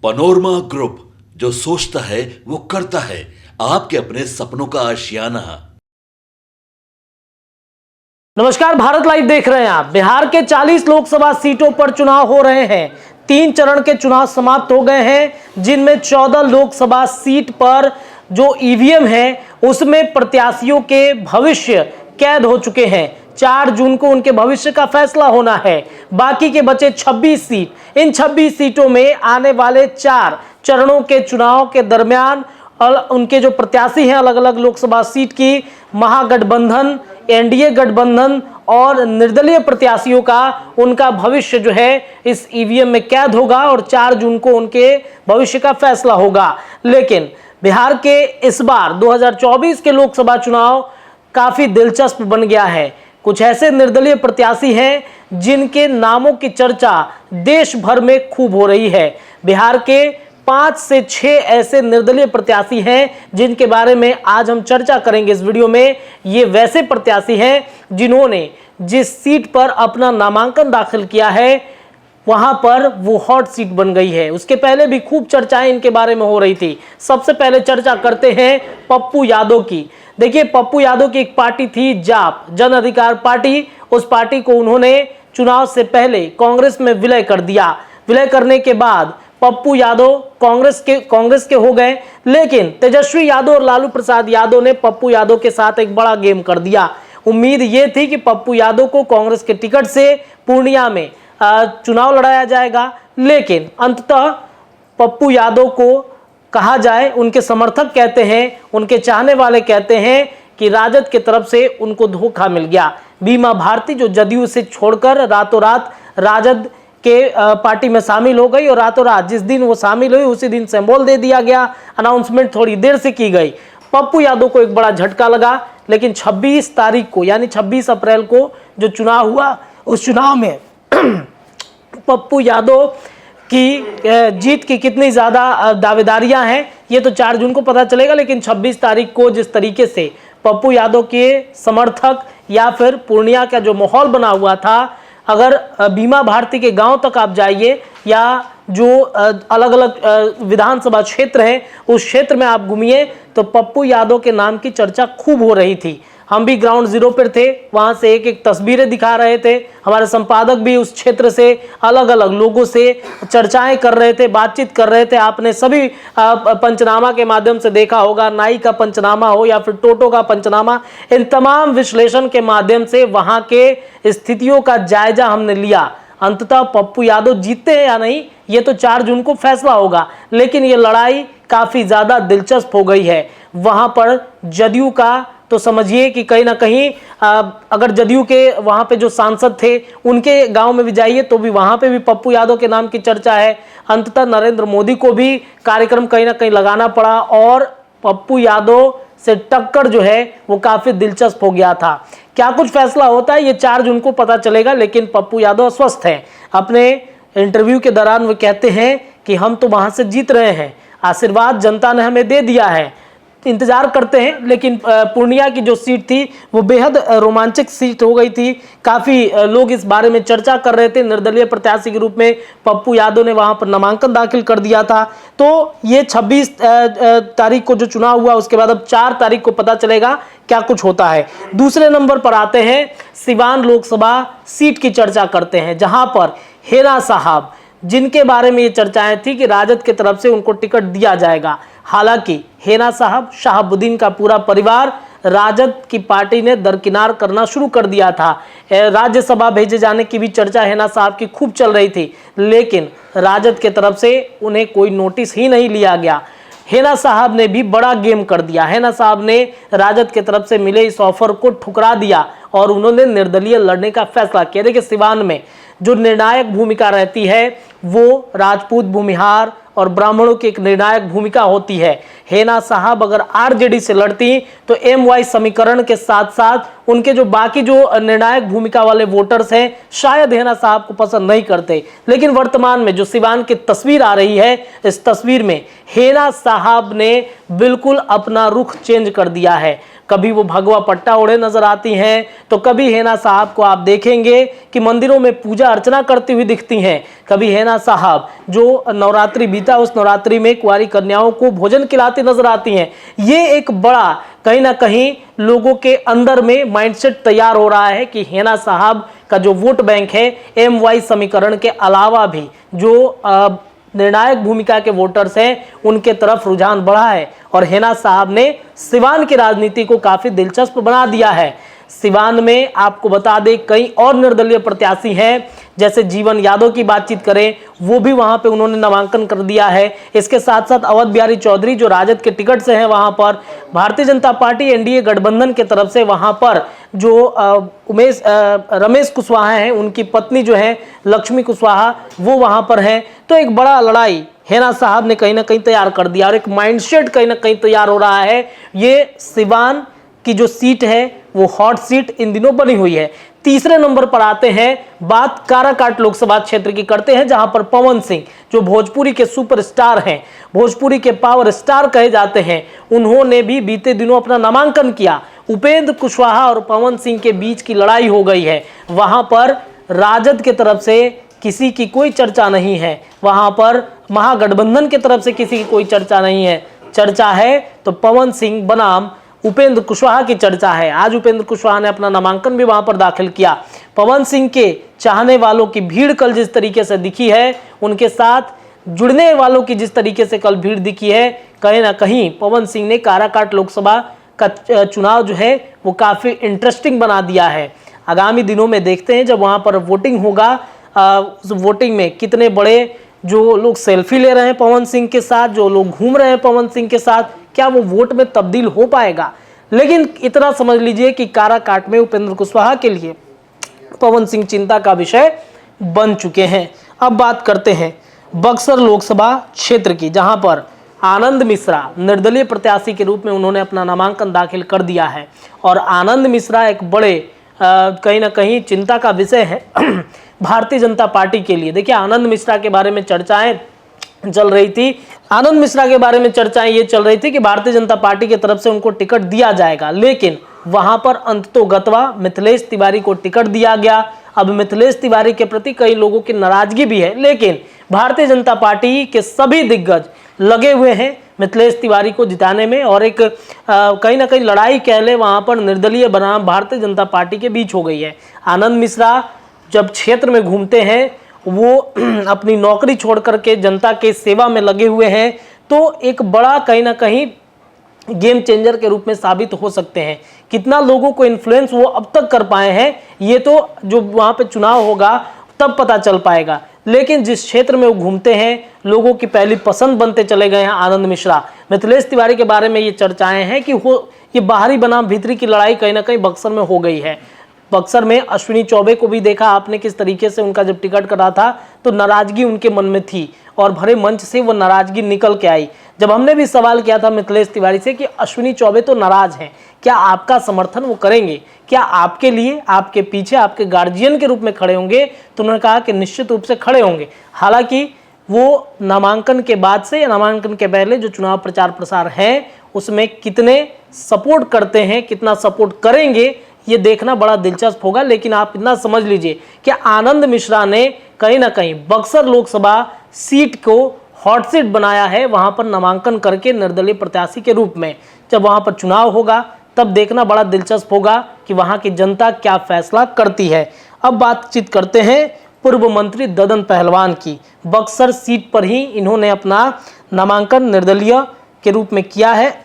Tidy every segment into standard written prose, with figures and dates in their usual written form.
Panorama group, जो सोचता है वो करता है। आपके अपने सपनों का आशियाना। नमस्कार, भारत लाइव देख रहे हैं आप। बिहार के 40 लोकसभा सीटों पर चुनाव हो रहे हैं। 3 चरण के चुनाव समाप्त हो गए हैं, जिनमें 14 लोकसभा सीट पर जो ईवीएम है उसमें प्रत्याशियों के भविष्य कैद हो चुके हैं। 4 जून को उनके भविष्य का फैसला होना है। बाकी के बचे 26 सीट, इन 26 सीटों में आने वाले 4 चरणों के चुनाव के दरमियान उनके जो प्रत्याशी हैं अलग अलग लोकसभा सीट की, महागठबंधन, एनडीए गठबंधन और निर्दलीय प्रत्याशियों का उनका भविष्य जो है इस ईवीएम में कैद होगा और 4 जून को उनके भविष्य का फैसला होगा। लेकिन बिहार के इस बार 2024 के लोकसभा चुनाव काफी दिलचस्प बन गया है। कुछ ऐसे निर्दलीय प्रत्याशी हैं जिनके नामों की चर्चा देश भर में खूब हो रही है। बिहार के 5 से 6 ऐसे निर्दलीय प्रत्याशी हैं जिनके बारे में आज हम चर्चा करेंगे इस वीडियो में। ये वैसे प्रत्याशी हैं जिन्होंने जिस सीट पर अपना नामांकन दाखिल किया है वहां पर वो हॉट सीट बन गई है। उसके पहले भी खूब चर्चाएं इनके बारे में हो रही थी। सबसे पहले चर्चा करते हैं पप्पू यादव की। देखिए, पप्पू यादव की एक पार्टी थी जाप, जन अधिकार पार्टी। उस पार्टी को उन्होंने चुनाव से पहले कांग्रेस में विलय कर दिया। विलय करने के बाद पप्पू यादव कांग्रेस के हो गए, लेकिन तेजस्वी यादव और लालू प्रसाद यादव ने पप्पू यादव के साथ एक बड़ा गेम कर दिया। उम्मीद ये थी कि पप्पू यादव को कांग्रेस के टिकट से पूर्णिया में चुनाव लड़ाया जाएगा, लेकिन अंततः पप्पू यादव को कहा जाए, उनके समर्थक कहते हैं, उनके चाहने वाले कहते हैं कि राजद की तरफ से उनको धोखा मिल गया। बीमा भारती जो जदयू से छोड़कर रातों रात राजद के पार्टी में शामिल हो गई और रातों रात जिस दिन वो शामिल हुई उसी दिन सिंबल दे दिया गया। अनाउंसमेंट थोड़ी देर से की गई। पप्पू यादव को एक बड़ा झटका लगा, लेकिन 26 तारीख को यानी 26 अप्रैल को जो चुनाव हुआ उस चुनाव में पप्पू यादव की जीत की कितनी ज़्यादा दावेदारियां हैं ये तो 4 जून को पता चलेगा। लेकिन 26 तारीख को जिस तरीके से पप्पू यादव के समर्थक या फिर पूर्णिया का जो माहौल बना हुआ था, अगर बीमा भारती के गांव तक आप जाइए या जो अलग अलग विधानसभा क्षेत्र हैं उस क्षेत्र में आप घूमिए तो पप्पू यादव के नाम की चर्चा खूब हो रही थी। हम भी ग्राउंड जीरो पर थे, वहां से एक एक तस्वीरें दिखा रहे थे। हमारे संपादक भी उस क्षेत्र से अलग अलग लोगों से चर्चाएं कर रहे थे, बातचीत कर रहे थे। आपने सभी पंचनामा के माध्यम से देखा होगा, नाई का पंचनामा हो या फिर टोटो का पंचनामा, इन तमाम विश्लेषण के माध्यम से वहां के स्थितियों का जायजा हमने लिया। अंततः पप्पू यादव जीतते हैं या नहीं ये तो 4 जून को फैसला होगा, लेकिन ये लड़ाई काफी ज्यादा दिलचस्प हो गई है। वहां पर जदयू का तो समझिए कि कहीं ना कहीं अगर जदयू के वहां पे जो सांसद थे उनके गांव में भी जाइए तो भी वहां पे भी पप्पू यादव के नाम की चर्चा है। अंततः नरेंद्र मोदी को भी कार्यक्रम कहीं ना कहीं लगाना पड़ा और पप्पू यादव से टक्कर जो है वो काफी दिलचस्प हो गया था। क्या कुछ फैसला होता है ये 4 जून को पता चलेगा, लेकिन पप्पू यादव अस्वस्थ हैं। अपने इंटरव्यू के दौरान वो कहते हैं कि हम तो वहां से जीत रहे हैं, आशीर्वाद जनता ने हमें दे दिया है, इंतजार करते हैं। लेकिन पूर्णिया की जो सीट थी वो बेहद रोमांचक सीट हो गई थी। काफ़ी लोग इस बारे में चर्चा कर रहे थे। निर्दलीय प्रत्याशी के रूप में पप्पू यादव ने वहां पर नामांकन दाखिल कर दिया था। तो ये 26 तारीख को जो चुनाव हुआ उसके बाद अब 4 तारीख को पता चलेगा क्या कुछ होता है। दूसरे नंबर पर आते हैं सिवान लोकसभा सीट की चर्चा करते हैं, जहां पर हेना साहब, जिनके बारे में ये चर्चाएं थी कि राजद की तरफ से उनको टिकट दिया जाएगा। हालांकि हेना साहब, शहाबुद्दीन का पूरा परिवार राजद की पार्टी ने दरकिनार करना शुरू कर दिया था। राज्यसभा भेजे जाने की भी चर्चा हेना साहब की खूब चल रही थी, लेकिन राजद की तरफ से उन्हें कोई नोटिस ही नहीं लिया गया। हेना साहब ने भी बड़ा गेम कर दिया। हेना साहब ने राजद की तरफ से मिले इस ऑफर को ठुकरा दिया और उन्होंने निर्दलीय लड़ने का फैसला किया। देखिए, सिवान में जो निर्णायक भूमिका रहती है वो राजपूत, भूमिहार और ब्राह्मणों की एक निर्णायक भूमिका होती है। हेना साहब अगर आरजेडी से लड़ती तो एमवाई समीकरण के साथ साथ उनके जो बाकी जो निर्णायक भूमिका वाले वोटर्स हैं शायद हेना साहब को पसंद नहीं करते। लेकिन वर्तमान में जो सिवान की तस्वीर आ रही है, इस तस्वीर में हेना साहब ने बिल्कुल अपना रुख चेंज कर दिया है। कभी वो भगवा पट्टा ओढ़े नजर आती हैं, तो कभी हेना साहब को आप देखेंगे कि मंदिरों में पूजा अर्चना करती हुई दिखती हैं। कभी हेना साहब जो नवरात्रि बीता उस नवरात्रि में कुंवारी कन्याओं को भोजन खिलाती नजर आती हैं। ये एक बड़ा कहीं ना कहीं लोगों के अंदर में माइंडसेट तैयार हो रहा है कि हेना साहब का जो वोट बैंक है MY समीकरण के अलावा भी जो निर्णायक भूमिका के वोटर्स हैं उनके तरफ रुझान बढ़ा है। और हेना साहब ने सिवान की राजनीति को काफी दिलचस्प बना दिया है। सिवान में आपको बता दें कई और निर्दलीय प्रत्याशी हैं, जैसे जीवन यादव की बातचीत करें वो भी वहां पे उन्होंने नामांकन कर दिया है। इसके साथ साथ अवध बिहारी चौधरी जो राजद के टिकट से हैं वहां पर, भारतीय जनता पार्टी NDA गठबंधन के तरफ से वहां पर जो रमेश कुशवाहा हैं उनकी पत्नी जो है लक्ष्मी कुशवाहा वो वहां पर हैं। तो एक बड़ा लड़ाई हेना साहब ने कहीं ना कहीं तैयार कर दिया और एक माइंडसेट कहीं ना कहीं तैयार हो रहा है। ये सिवान की जो सीट है वो हॉट सीट इन दिनों बनी हुई है। तीसरे नंबर पर आते हैं, बात काराकाट लोकसभा क्षेत्र की करते हैं, जहां पर पवन सिंह जो भोजपुरी के सुपरस्टार हैं, भोजपुरी के पावर स्टार कहे जाते हैं, उन्होंने भी बीते दिनों अपना नामांकन किया। उपेंद्र कुशवाहा और पवन सिंह के बीच की लड़ाई हो गई है। वहां पर राजद के तरफ से किसी की कोई चर्चा नहीं है, वहां पर महागठबंधन की तरफ से किसी की कोई चर्चा नहीं है। चर्चा है तो पवन सिंह बनाम उपेंद्र कुशवाहा की चर्चा है। आज उपेंद्र कुशवाहा ने अपना नामांकन भी वहां पर दाखिल किया। पवन सिंह के चाहने वालों की भीड़ कल जिस तरीके से दिखी है, उनके साथ जुड़ने वालों की जिस तरीके से कल भीड़ दिखी है, कहीं ना कहीं पवन सिंह ने काराकाट लोकसभा का चुनाव जो है वो काफी इंटरेस्टिंग बना दिया है। आगामी दिनों में देखते हैं जब वहां पर वोटिंग होगा, उस वोटिंग में कितने बड़े जो लोग सेल्फी ले रहे हैं पवन सिंह के साथ, जो लोग घूम रहे हैं पवन सिंह के साथ, क्या वो वोट में तब्दील हो पाएगा। लेकिन इतना समझ लीजिए कि काराकाट में उपेंद्र कुशवाहा के लिए पवन सिंह चिंता का विषय बन चुके हैं। अब बात करते हैं बक्सर लोकसभा क्षेत्र की, जहां पर आनंद मिश्रा निर्दलीय प्रत्याशी के रूप में उन्होंने अपना नामांकन दाखिल कर दिया है। और आनंद मिश्रा एक बड़े कहीं ना कहीं चिंता का विषय है भारतीय जनता पार्टी के लिए। देखिए आनंद मिश्रा के बारे में चर्चाएं चल रही थी, आनंद मिश्रा के बारे में चर्चाएं ये चल रही थी कि भारतीय जनता पार्टी की तरफ से उनको टिकट दिया जाएगा, लेकिन वहां पर अंततोगत्वा मिथिलेश तिवारी को टिकट दिया गया। अब मिथिलेश तिवारी के प्रति कई लोगों की नाराजगी भी है, लेकिन भारतीय जनता पार्टी के सभी दिग्गज लगे हुए हैं मिथिलेश तिवारी को जिताने में। और एक कहीं ना कहीं लड़ाई कह ले वहां पर निर्दलीय बनाम भारतीय जनता पार्टी के बीच हो गई है। आनंद मिश्रा जब क्षेत्र में घूमते हैं वो अपनी नौकरी छोड़ करके जनता के सेवा में लगे हुए हैं, तो एक बड़ा कहीं ना कहीं गेम चेंजर के रूप में साबित हो सकते हैं। कितना लोगों को इन्फ्लुएंस वो अब तक कर पाए हैं ये तो जो वहां पे चुनाव होगा तब पता चल पाएगा। लेकिन जिस क्षेत्र में वो घूमते हैं लोगों की पहली पसंद बनते चले गए हैं आनंद मिश्रा। मिथिलेश तिवारी के बारे में ये चर्चाएं हैं कि ये बाहरी बनाम भीतरी की लड़ाई कहीं ना कहीं बक्सर में हो गई है। बक्सर में अश्विनी चौबे को भी देखा आपने किस तरीके से उनका जब टिकट कटा था तो नाराजगी उनके मन में थी और भरे मंच से वो नाराजगी निकल के आई। जब हमने भी सवाल किया था मिथिलेश तिवारी से कि अश्विनी चौबे तो नाराज हैं, क्या आपका समर्थन वो करेंगे, क्या आपके लिए आपके पीछे आपके गार्जियन के रूप में खड़े होंगे, तो उन्होंने कहा कि निश्चित रूप से खड़े होंगे। हालांकि वो नामांकन के बाद से या नामांकन के पहले जो चुनाव प्रचार प्रसार है उसमें कितने सपोर्ट करते हैं, कितना सपोर्ट करेंगे ये देखना बड़ा दिलचस्प होगा। लेकिन आप इतना समझ लीजिए कि आनंद मिश्रा ने कहीं ना कहीं बक्सर लोकसभा सीट को हॉट सीट बनाया है, वहां पर नामांकन करके निर्दलीय प्रत्याशी के रूप में। जब वहां पर चुनाव होगा तब देखना बड़ा दिलचस्प होगा कि वहां की जनता क्या फैसला करती है। अब बातचीत करते हैं पूर्व मंत्री ददन पहलवान की। बक्सर सीट पर ही इन्होंने अपना नामांकन निर्दलीय के रूप में किया है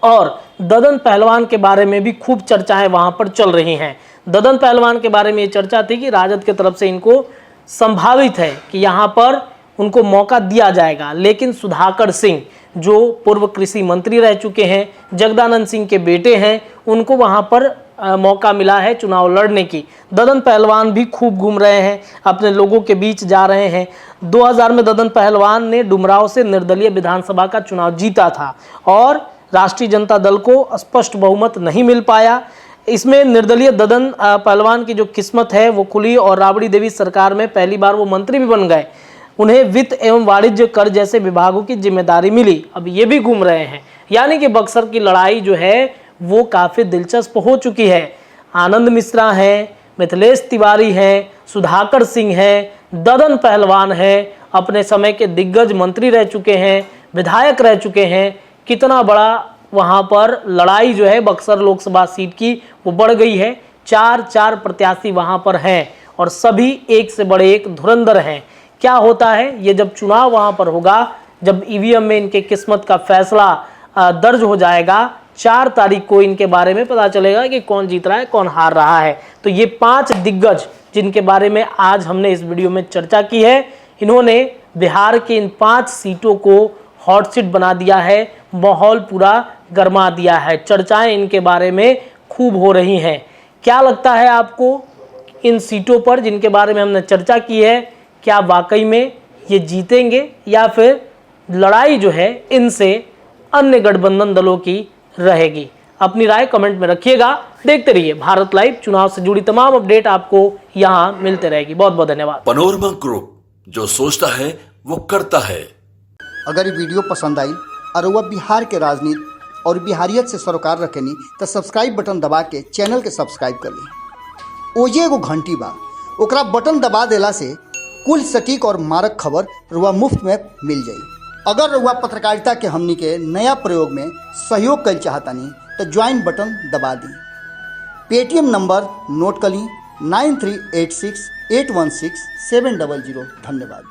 और ददन पहलवान के बारे में भी खूब चर्चाएं वहां पर चल रही हैं। ददन पहलवान के बारे में ये चर्चा थी कि राजद की तरफ से इनको संभावित है कि यहां पर उनको मौका दिया जाएगा, लेकिन सुधाकर सिंह जो पूर्व कृषि मंत्री रह चुके हैं, जगदानंद सिंह के बेटे हैं, उनको वहां पर मौका मिला है चुनाव लड़ने की। ददन पहलवान भी खूब घूम रहे हैं, अपने लोगों के बीच जा रहे हैं। 2000 में ददन पहलवान ने डुमराव से निर्दलीय विधानसभा का चुनाव जीता था और राष्ट्रीय जनता दल को स्पष्ट बहुमत नहीं मिल पाया। इसमें निर्दलीय ददन पहलवान की जो किस्मत है वो खुली और राबड़ी देवी सरकार में पहली बार वो मंत्री भी बन गए। उन्हें वित्त एवं वाणिज्य कर जैसे विभागों की जिम्मेदारी मिली। अब ये भी घूम रहे हैं, यानी कि बक्सर की लड़ाई जो है वो काफ़ी दिलचस्प हो चुकी है। आनंद मिश्रा हैं, मिथिलेश तिवारी हैं, सुधाकर सिंह हैं, ददन पहलवान हैं, अपने समय के दिग्गज मंत्री रह चुके हैं, विधायक रह चुके हैं। कितना बड़ा वहाँ पर लड़ाई जो है बक्सर लोकसभा सीट की वो बढ़ गई है। 4 प्रत्याशी वहाँ पर हैं और सभी एक से बड़े एक धुरंधर हैं। क्या होता है ये जब चुनाव वहाँ पर होगा, जब ईवीएम में इनके किस्मत का फैसला दर्ज हो जाएगा, 4 तारीख को इनके बारे में पता चलेगा कि कौन जीत रहा है कौन हार रहा है। तो ये 5 दिग्गज जिनके बारे में आज हमने इस वीडियो में चर्चा की है, इन्होंने बिहार के इन 5 सीटों को हॉट सीट बना दिया है, माहौल पूरा गरमा दिया है। चर्चाएं इनके बारे में खूब हो रही हैं। क्या लगता है आपको इन सीटों पर जिनके बारे में हमने चर्चा की है, क्या वाकई में ये जीतेंगे या फिर लड़ाई जो है इनसे अन्य गठबंधन दलों की रहेगी? अपनी राय कमेंट में रखिएगा। देखते रहिए भारत लाइव। चुनाव से जुड़ी तमाम अपडेट आपको यहाँ मिलते रहेगी। बहुत बहुत धन्यवाद। पनोरमा ग्रुप, जो सोचता है वो करता है। अगर ये वीडियो पसंद आई और वह बिहार के राजनीति और बिहारियत से सरोकार रखेनी तो सब्सक्राइब बटन दबा के चैनल के सब्सक्राइब कर ली। ओजे एगो घंटी बा, ओकरा बटन दबा देला से कुल सटीक और मारक खबर रुआ मुफ्त में मिल जाई। अगर रुआ पत्रकारिता के हमनी के नया प्रयोग में सहयोग कर चाहतानी तो ज्वाइन बटन दबा दी। पेटीएम नंबर नोट कर ली 9386816700। धन्यवाद।